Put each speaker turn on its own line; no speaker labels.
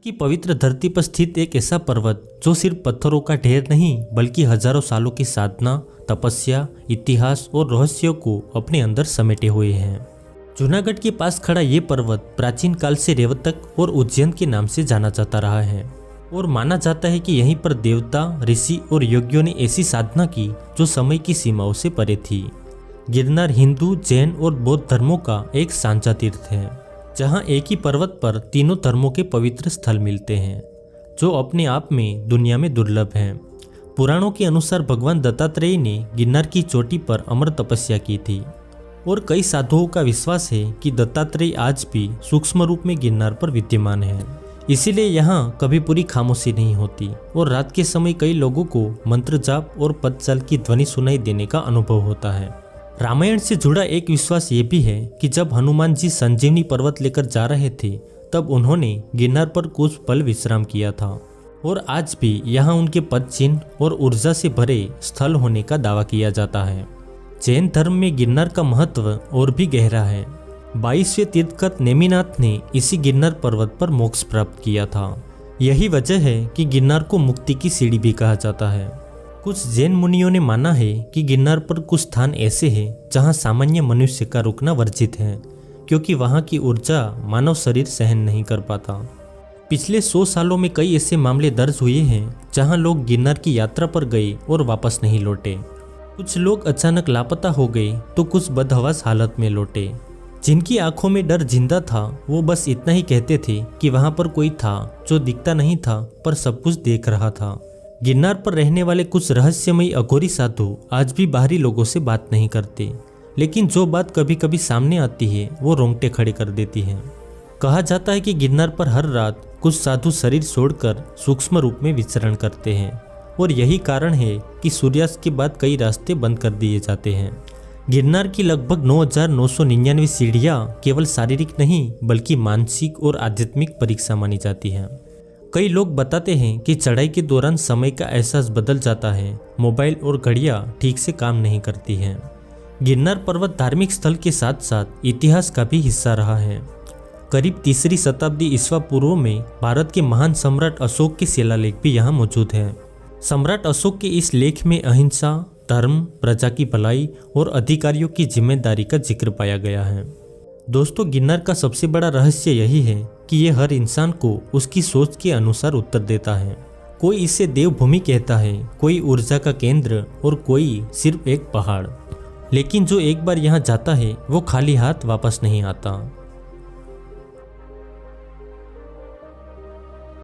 की पवित्र धरती पर स्थित एक ऐसा पर्वत जो सिर्फ पत्थरों का ढेर नहीं बल्कि हजारों सालों की साधना, तपस्या, इतिहास और रहस्यों को अपने अंदर समेटे हुए हैं। जूनागढ़ के पास खड़ा ये पर्वत प्राचीन काल से रेवतक और उज्जैन के नाम से जाना जाता रहा है और माना जाता है कि यहीं पर देवता, ऋषि और योगियों ने ऐसी साधना की जो समय की सीमाओं से परे थी। गिरनार हिंदू, जैन और बौद्ध धर्मों का एक साझा तीर्थ है, जहां एक ही पर्वत पर तीनों धर्मों के पवित्र स्थल मिलते हैं, जो अपने आप में दुनिया में दुर्लभ हैं। पुराणों के अनुसार भगवान दत्तात्रेय ने गिरनार की चोटी पर अमर तपस्या की थी और कई साधुओं का विश्वास है कि दत्तात्रेय आज भी सूक्ष्म रूप में गिरनार पर विद्यमान है। इसीलिए यहाँ कभी पूरी खामोशी नहीं होती और रात के समय कई लोगों को मंत्र जाप और पदचाल की ध्वनि सुनाई देने का अनुभव होता है। रामायण से जुड़ा एक विश्वास ये भी है कि जब हनुमान जी संजीवनी पर्वत लेकर जा रहे थे तब उन्होंने गिरनार पर कुछ पल विश्राम किया था और आज भी यहाँ उनके पद चिन्ह और ऊर्जा से भरे स्थल होने का दावा किया जाता है। जैन धर्म में गिरनार का महत्व और भी गहरा है। 22वें तीर्थंकर नेमिनाथ ने इसी गिरनार पर्वत पर मोक्ष प्राप्त किया था। यही वजह है कि गिरनार को मुक्ति की सीढ़ी भी कहा जाता है। कुछ जैन मुनियों ने माना है कि गिरनार पर कुछ स्थान ऐसे हैं जहां सामान्य मनुष्य का रुकना वर्जित है, क्योंकि वहां की ऊर्जा मानव शरीर सहन नहीं कर पाता। पिछले 100 सालों में कई ऐसे मामले दर्ज हुए हैं जहां लोग गिरनार की यात्रा पर गए और वापस नहीं लौटे। कुछ लोग अचानक लापता हो गए तो कुछ बदहवास हालत में लौटे। जिनकी आंखों में डर जिंदा था वो बस इतना ही कहते थे कि वहां पर कोई था जो दिखता नहीं था पर सब कुछ देख रहा था। गिरनार पर रहने वाले कुछ रहस्यमयी अघोरी साधु आज भी बाहरी लोगों से बात नहीं करते, लेकिन जो बात कभी कभी सामने आती है वो रोंगटे खड़े कर देती है। कहा जाता है कि गिरनार पर हर रात कुछ साधु शरीर छोड़कर सूक्ष्म रूप में विचरण करते हैं और यही कारण है कि सूर्यास्त के बाद कई रास्ते बंद कर दिए जाते हैं। गिरनार की लगभग 9,999 सीढ़ियाँ केवल शारीरिक नहीं बल्कि मानसिक और आध्यात्मिक परीक्षा मानी जाती है। कई लोग बताते हैं कि चढ़ाई के दौरान समय का एहसास बदल जाता है, मोबाइल और घड़ियां ठीक से काम नहीं करती हैं। गिरनार पर्वत धार्मिक स्थल के साथ साथ इतिहास का भी हिस्सा रहा है। करीब 3री शताब्दी ईस्वा पूर्व में भारत के महान सम्राट अशोक के शिलालेख भी यहाँ मौजूद है। सम्राट अशोक के इस लेख में अहिंसा, धर्म, प्रजा की भलाई और अधिकारियों की जिम्मेदारी का जिक्र पाया गया है। दोस्तों, गिरनार का सबसे बड़ा रहस्य यही है कि ये हर इंसान को उसकी सोच के अनुसार उत्तर देता है। कोई इसे देवभूमि कहता है, कोई ऊर्जा का केंद्र और कोई सिर्फ एक पहाड़। लेकिन जो एक बार यहाँ जाता है वो खाली हाथ वापस नहीं आता।